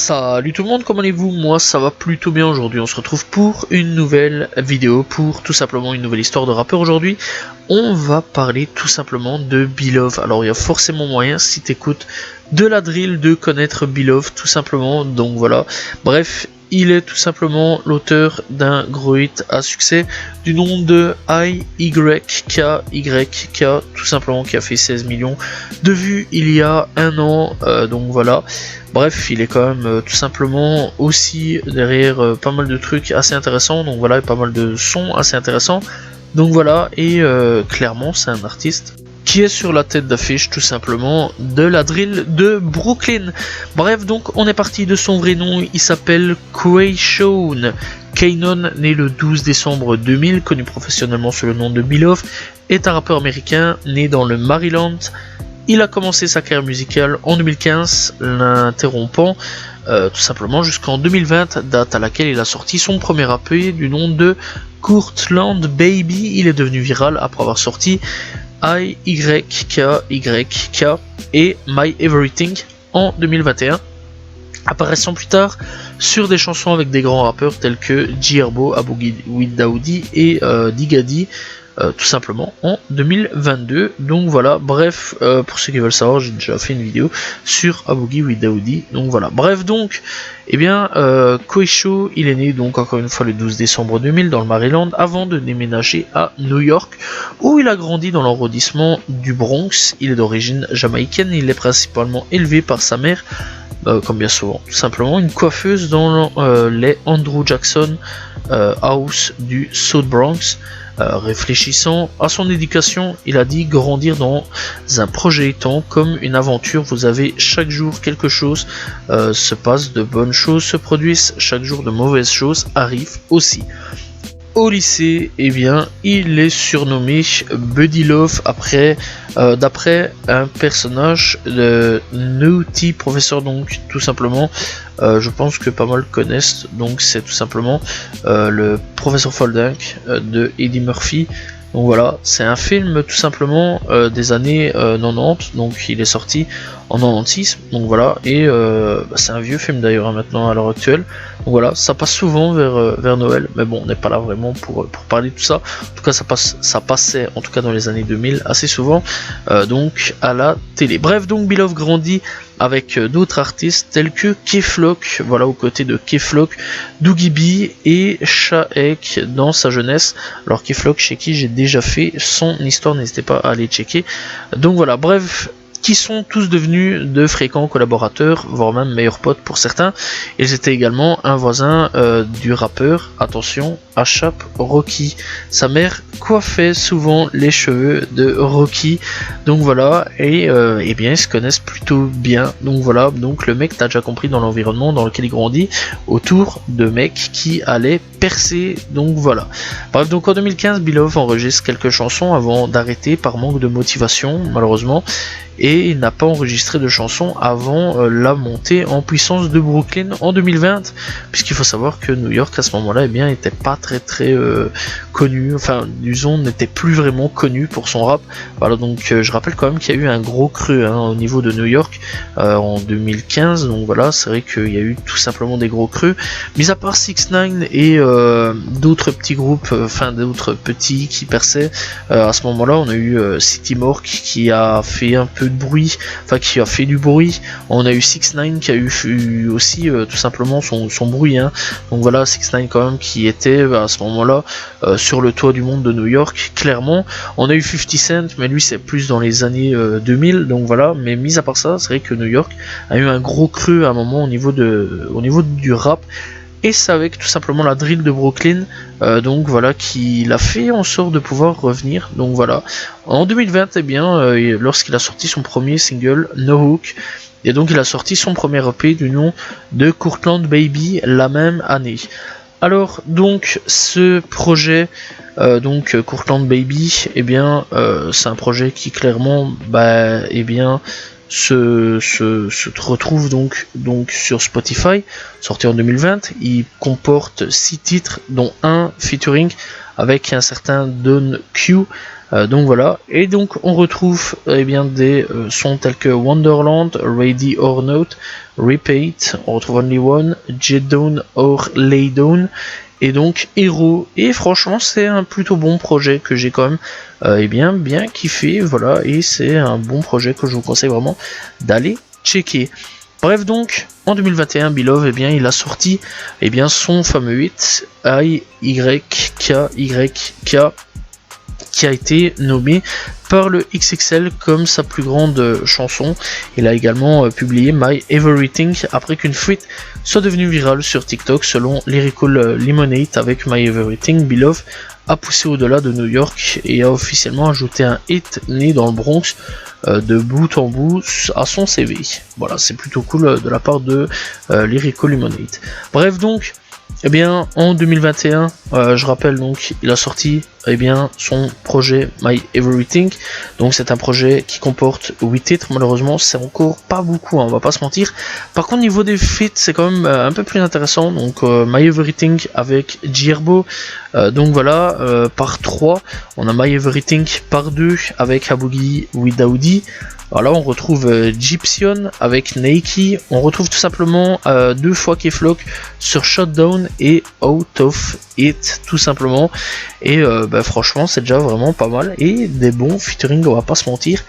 Salut tout le monde, comment allez-vous? Moi ça va plutôt bien aujourd'hui, on se retrouve pour une nouvelle vidéo, pour tout simplement une nouvelle histoire de rappeur aujourd'hui. On va parler tout simplement de Beloved. Alors il y a forcément moyen, si t'écoutes de la drill, de connaître Beloved tout simplement, donc voilà. Bref, il est tout simplement l'auteur d'un gros hit à succès du nom de IYK, tout simplement, qui a fait 16 millions de vues il y a un an, donc voilà. Bref, il est quand même tout simplement aussi derrière pas mal de trucs assez intéressants, donc voilà, et pas mal de sons assez intéressants, donc voilà, et clairement c'est un artiste qui est sur la tête d'affiche tout simplement de la drill de Brooklyn. Bref, donc on est parti de son vrai nom, il s'appelle Quayshawn Kaynon, né le 12 décembre 2000, connu professionnellement sous le nom de Beloved, est un rappeur américain né dans le Maryland. Il a commencé sa carrière musicale en 2015, l'interrompant tout simplement jusqu'en 2020, date à laquelle il a sorti son premier EP du nom de Courtland Baby. Il est devenu viral après avoir sorti IYK et My Everything en 2021, apparaissant plus tard sur des chansons avec des grands rappeurs tels que G-Herbo, A Boogie with Daoudi et Digadi, tout simplement en 2022. Donc voilà, bref, pour ceux qui veulent savoir, j'ai déjà fait une vidéo sur A Boogie with Daoudi, donc voilà. Bref, donc, eh bien, Quayshawn, il est né donc encore une fois le 12 décembre 2000 dans le Maryland, avant de déménager à New York, où il a grandi dans l'arrondissement du Bronx. Il est d'origine jamaïcaine, il est principalement élevé par sa mère, comme bien souvent, tout simplement une coiffeuse dans les Andrew Jackson House du South Bronx. Réfléchissant à son éducation, il a dit: grandir dans un projet étant comme une aventure, vous avez chaque jour quelque chose se passe, de bonnes choses se produisent, chaque jour de mauvaises choses arrivent aussi. Au lycée, eh bien, il est surnommé Buddy Love d'après un personnage de Nutty Professor, donc tout simplement, je pense que pas mal connaissent, donc c'est tout simplement le professeur Foldink de Eddie Murphy. Donc voilà, c'est un film tout simplement des années 90, donc il est sorti en 96, donc voilà, et c'est un vieux film d'ailleurs maintenant à l'heure actuelle, donc voilà, ça passe souvent vers Noël, mais bon, on n'est pas là vraiment pour parler de tout ça. En tout cas, ça passait en tout cas dans les années 2000 assez souvent, donc à la télé. Bref, donc Beloved grandit avec d'autres artistes tels que K-Flock, voilà, aux côtés de K-Flock, Doogie B et Shaek dans sa jeunesse. Alors K-Flock, chez qui j'ai déjà fait son histoire, n'hésitez pas à aller checker. Donc voilà, bref, qui sont tous devenus de fréquents collaborateurs, voire même meilleurs potes pour certains. Ils étaient également un voisin du rappeur, attention, A$AP Rocky. Sa mère coiffait souvent les cheveux de Rocky, donc voilà, et eh bien ils se connaissent plutôt bien, donc voilà, donc le mec, t'as déjà compris, dans l'environnement dans lequel il grandit, autour de mecs qui allaient percer, donc voilà. Bref, donc en 2015, Beloved enregistre quelques chansons avant d'arrêter par manque de motivation, malheureusement, et il n'a pas enregistré de chansons avant la montée en puissance de Brooklyn en 2020, puisqu'il faut savoir que New York à ce moment-là, eh bien, n'était pas très connu, enfin disons n'était plus vraiment connu pour son rap. Voilà, donc je rappelle quand même qu'il y a eu un gros creux au niveau de New York en 2015, donc voilà, c'est vrai qu'il y a eu tout simplement des gros creux, mis à part 6ix9ine et d'autres petits groupes, enfin d'autres petits qui perçaient à ce moment-là. On a eu City Mork qui a fait un peu de bruit, enfin qui a fait du bruit. On a eu 6ix9ine qui a eu aussi tout simplement son bruit, hein. Donc voilà, 6ix9ine quand même qui était à ce moment-là sur le toit du monde de New York, clairement. On a eu 50 Cent, mais lui c'est plus dans les années 2000, donc voilà. Mais mis à part ça, c'est vrai que New York a eu un gros creux à un moment au niveau du rap. Et c'est avec tout simplement la drill de Brooklyn, donc voilà, qu'il a fait en sorte de pouvoir revenir. Donc voilà, en 2020, eh bien, lorsqu'il a sorti son premier single, No Hook, et donc il a sorti son premier EP du nom de Courtland Baby la même année. Alors donc ce projet, donc Courtland Baby, eh bien, c'est un projet qui clairement, eh bien, se retrouve donc sur Spotify, sorti en 2020. Il comporte 6 titres, dont un featuring avec un certain Don Q. Donc voilà, et donc on retrouve des sons tels que Wonderland, Ready or Not, Repeat, on retrouve Only One, Jet Down or Lay Down, et donc Hero. Et franchement c'est un plutôt bon projet que j'ai quand même bien kiffé, voilà, et c'est un bon projet que je vous conseille vraiment d'aller checker. Bref, donc en 2021, Beloved, il a sorti son fameux hit IYKYK, qui a été nommé par le XXL comme sa plus grande chanson. Il a également publié My Everything après qu'une fuite soit devenue virale sur TikTok. Selon Lyrical Lemonade, avec My Everything, Beloved a poussé au-delà de New York et a officiellement ajouté un hit né dans le Bronx de bout en bout à son CV. Voilà, c'est plutôt cool de la part de Lyrical Lemonade. Bref, donc en 2021, je rappelle, donc il a sorti son projet My Everything. Donc c'est un projet qui comporte 8 titres. Malheureusement c'est encore pas beaucoup, on va pas se mentir. Par contre, niveau des feats, c'est quand même un peu plus intéressant. Donc My Everything avec Gierbo, donc voilà, par 3. On a My Everything par 2 avec Aboogie with Daoudi. Voilà, on retrouve Gypsion avec Nike. On retrouve tout simplement 2 fois K-Flock sur Shutdown et Out of It, tout simplement. Et franchement c'est déjà vraiment pas mal et des bons featuring, on va pas se mentir.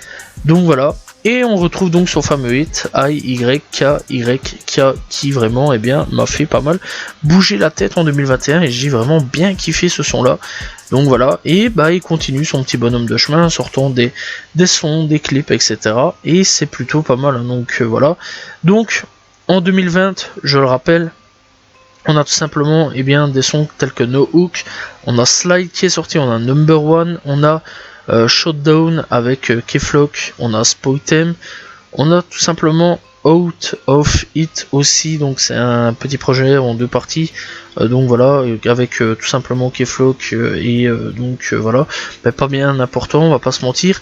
Donc voilà, et on retrouve donc son fameux hit IYKYK qui vraiment m'a fait pas mal bouger la tête en 2021 et j'ai vraiment bien kiffé ce son là. Donc voilà, et il continue son petit bonhomme de chemin, sortant des sons, des clips, etc. Et c'est plutôt pas mal, hein. Donc voilà. Donc en 2020, je le rappelle, on a tout simplement des sons tels que No Hook, on a Slide qui est sorti, on a Number One, on a Shutdown avec K-Flock, on a Spoitem, on a tout simplement Out of It aussi, donc c'est un petit projet en 2 parties, donc voilà, avec tout simplement K-Flock voilà, pas bien important, on va pas se mentir.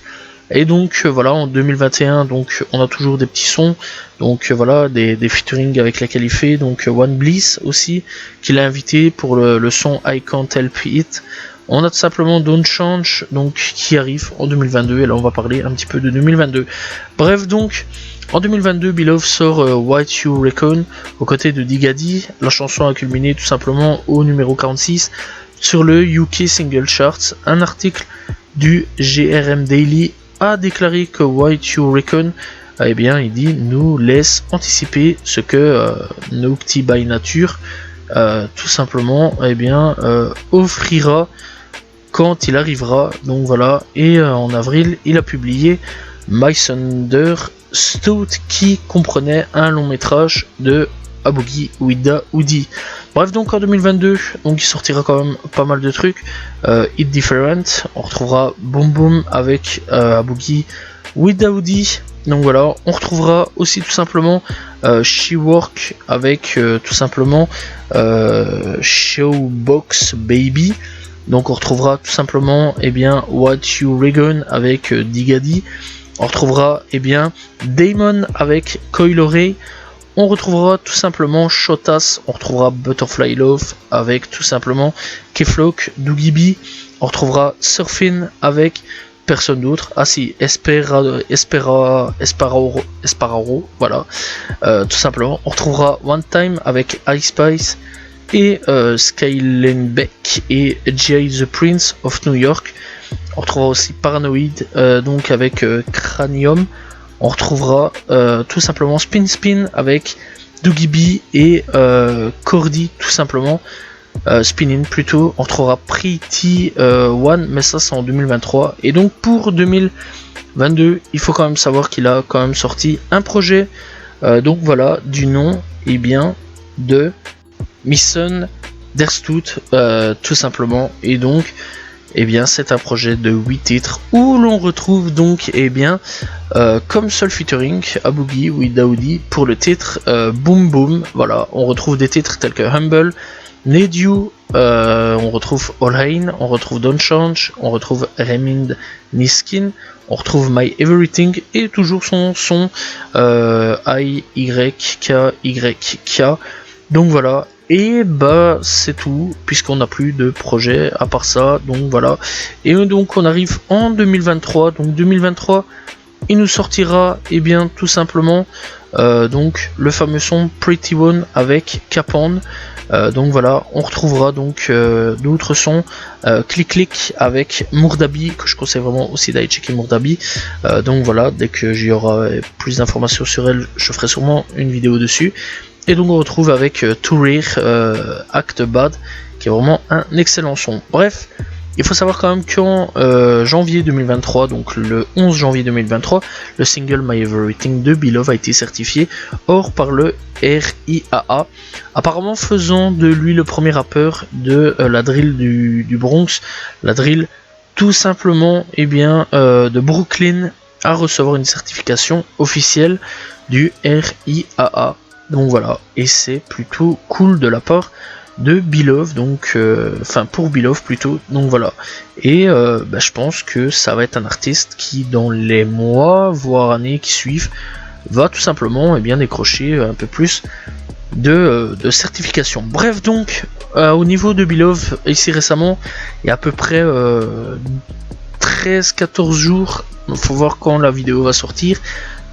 Et donc voilà, en 2021, donc on a toujours des petits sons, donc voilà, des featuring avec la qualifiée, donc One Bliss aussi, qu'il a invité pour le son I Can't Help It. On a tout simplement Don't Change, donc qui arrive en 2022, et là on va parler un petit peu de 2022. Bref, donc en 2022, Beloved sort What You Reckon aux côtés de Digadi. La chanson a culminé tout simplement au numéro 46 sur le UK Single Charts. Un article du GRM Daily a déclaré que What You Reckon, il dit, nous laisse anticiper ce que Nocti by Nature tout simplement offrira quand il arrivera. Donc voilà, et en avril il a publié My Thunder Stout qui comprenait un long métrage de Aboogie with Daoudi. Bref, donc en 2022, donc il sortira quand même pas mal de trucs. It Different, on retrouvera Boom Boom avec Aboogie with Daoudi. Donc voilà, on retrouvera aussi tout simplement She Work avec tout simplement Showbox Baby. Donc on retrouvera tout simplement What You Reckon avec Digadi. On retrouvera Damon avec Coil Ray. On retrouvera tout simplement Shotas, on retrouvera Butterfly Love avec tout simplement K-Flock, Doogie B. On retrouvera Surfin avec personne d'autre. Ah si, Espararo, voilà, tout simplement. On retrouvera One Time avec Ice Spice et Skyline Beck et J.I. the Prince of New York. On retrouvera aussi Paranoid, donc avec Cranium. On retrouvera tout simplement Spin avec Doogie B et Cordy, tout simplement. Spinning plutôt. On retrouvera Pretty One, mais ça c'est en 2023. Et donc pour 2022, il faut quand même savoir qu'il a quand même sorti un projet. Donc voilà, du nom de Mission Derstut, tout simplement. Et donc c'est un projet de 8 titres où l'on retrouve donc comme seul featuring Aboogie with Daoudi pour le titre Boom Boom. Voilà, on retrouve des titres tels que Humble, Need You, on retrouve All Rain, on retrouve Don't Change, on retrouve Remind Niskin, on retrouve My Everything et toujours son son IYKYK. Donc voilà, et bah c'est tout, puisqu'on n'a plus de projet à part ça, donc voilà. Et donc on arrive en 2023, donc 2023, il nous sortira, et bien tout simplement, donc le fameux son Pretty One avec Capone. Donc voilà, on retrouvera donc d'autres sons, Click Click avec Mourdabi, que je conseille vraiment aussi d'aller checker Mourdabi. Donc voilà, dès que j'y aura plus d'informations sur elle, je ferai sûrement une vidéo dessus. Et donc on retrouve avec To Rare, Act Bad, qui est vraiment un excellent son. Bref, il faut savoir quand même qu'en janvier 2023, donc le 11 janvier 2023, le single My Everything de Beloved a été certifié or par le RIAA, apparemment faisant de lui le premier rappeur de la drill du Bronx, la drill tout simplement de Brooklyn, à recevoir une certification officielle du RIAA. Donc voilà, et c'est plutôt cool de la part de Beloved, donc pour Beloved plutôt, donc voilà. Et je pense que ça va être un artiste qui dans les mois voire années qui suivent va tout simplement décrocher un peu plus de certification. Bref, donc au niveau de Beloved, ici récemment, il y a à peu près 13-14 jours, il faut voir quand la vidéo va sortir,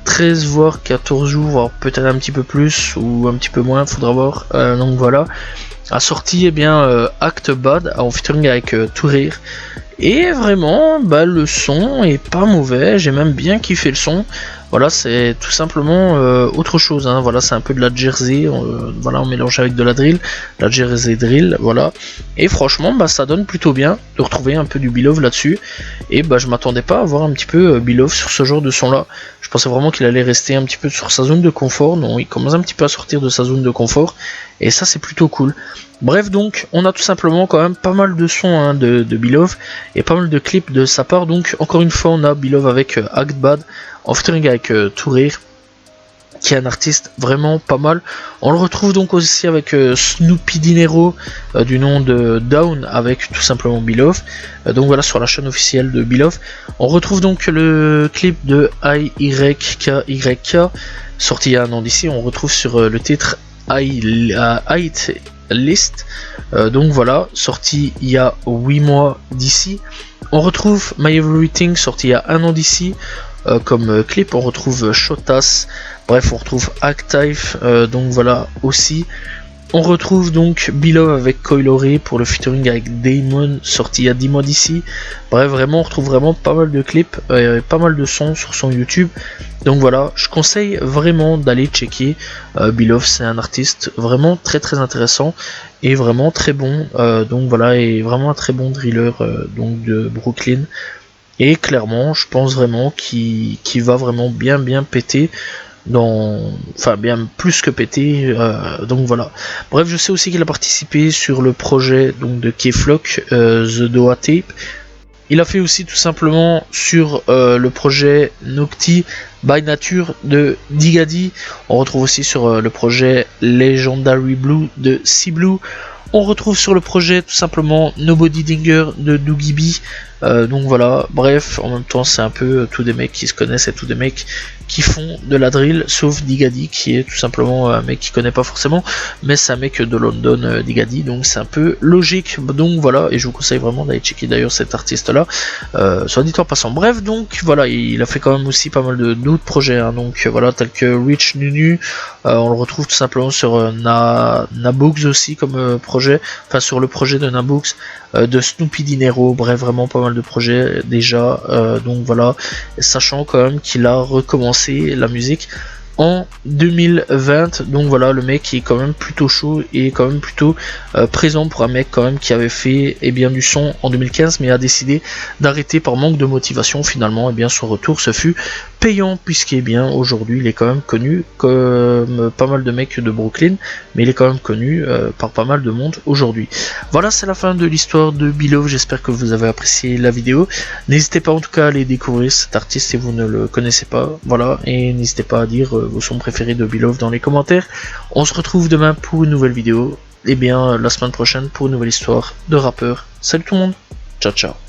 13 voire 14 jours, voire peut-être un petit peu plus ou un petit peu moins, faudra voir. Donc voilà, a sorti Act Bad en featuring avec To Rare, et vraiment le son est pas mauvais, j'ai même bien kiffé le son. Voilà, c'est tout simplement autre chose, hein. Voilà, c'est un peu de la Jersey, voilà, on mélange avec de la drill, la Jersey drill, voilà. Et franchement, ça donne plutôt bien de retrouver un peu du Beloved là-dessus. Et je m'attendais pas à voir un petit peu Beloved sur ce genre de son-là. Je pensais vraiment qu'il allait rester un petit peu sur sa zone de confort. Non, il commence un petit peu à sortir de sa zone de confort. Et ça, c'est plutôt cool. Bref, donc, on a tout simplement quand même pas mal de sons de Beloved et pas mal de clips de sa part. Donc, encore une fois, on a Beloved avec Act Bad, en featuring avec To Rare, qui est un artiste vraiment pas mal. On le retrouve donc aussi avec Snoopy Dinero, du nom de Down, avec tout simplement Beloved. Donc voilà, sur la chaîne officielle de Beloved. On retrouve donc le clip de IYKYK, sorti il y a un an d'ici. On retrouve sur le titre Height List, donc voilà, sorti il y a 8 mois d'ici. On retrouve My Everything, sorti il y a un an d'ici. Comme clip, on retrouve Shotas, bref, on retrouve Active, donc voilà aussi. On retrouve donc Beloved avec Coiloré pour le featuring avec Damon, sorti il y a 10 mois d'ici. Bref, vraiment, on retrouve vraiment pas mal de clips, pas mal de sons sur son YouTube. Donc voilà, je conseille vraiment d'aller checker. Beloved, c'est un artiste vraiment très très intéressant et vraiment très bon. Donc voilà, et vraiment un très bon driller donc de Brooklyn. Et clairement, je pense vraiment qu'il va vraiment bien péter. Enfin bien plus que péter, donc voilà. Bref, je sais aussi qu'il a participé sur le projet donc de K-Flock, The Doha Tape. Il a fait aussi tout simplement sur le projet Nocti by Nature de Digadi. On retrouve aussi sur le projet Legendary Blue de C-Blue. On retrouve sur le projet tout simplement Nobody Dinger de Doogie B. Donc voilà, bref, en même temps c'est un peu tous des mecs qui se connaissent et tous des mecs qui font de la drill, sauf Digadi qui est tout simplement un mec qui connaît pas forcément, mais c'est un mec de London, Digadi, donc c'est un peu logique. Donc voilà, et je vous conseille vraiment d'aller checker d'ailleurs cet artiste là, soit dit en passant. Bref, donc voilà, il a fait quand même aussi pas mal d'autres projets, hein, donc voilà, tels que Rich Nunu, on le retrouve tout simplement sur Nabooks aussi comme projet, enfin sur le projet de Nabooks, de Snoopy Dinero, bref, vraiment pas mal de projets déjà, donc voilà, sachant quand même qu'il a recommencé la musique en 2020, donc voilà, le mec est quand même plutôt chaud et quand même plutôt présent pour un mec quand même qui avait fait du son en 2015 mais a décidé d'arrêter par manque de motivation. Finalement, son retour se fut payant, aujourd'hui il est quand même connu comme pas mal de mecs de Brooklyn, mais il est quand même connu par pas mal de monde aujourd'hui. Voilà, c'est la fin de l'histoire de Beloved, j'espère que vous avez apprécié la vidéo. N'hésitez pas en tout cas à aller découvrir cet artiste si vous ne le connaissez pas, voilà, et n'hésitez pas à dire vos sons préférés de Beloved dans les commentaires. On se retrouve demain pour une nouvelle vidéo, et la semaine prochaine pour une nouvelle histoire de rappeur. Salut tout le monde, ciao ciao.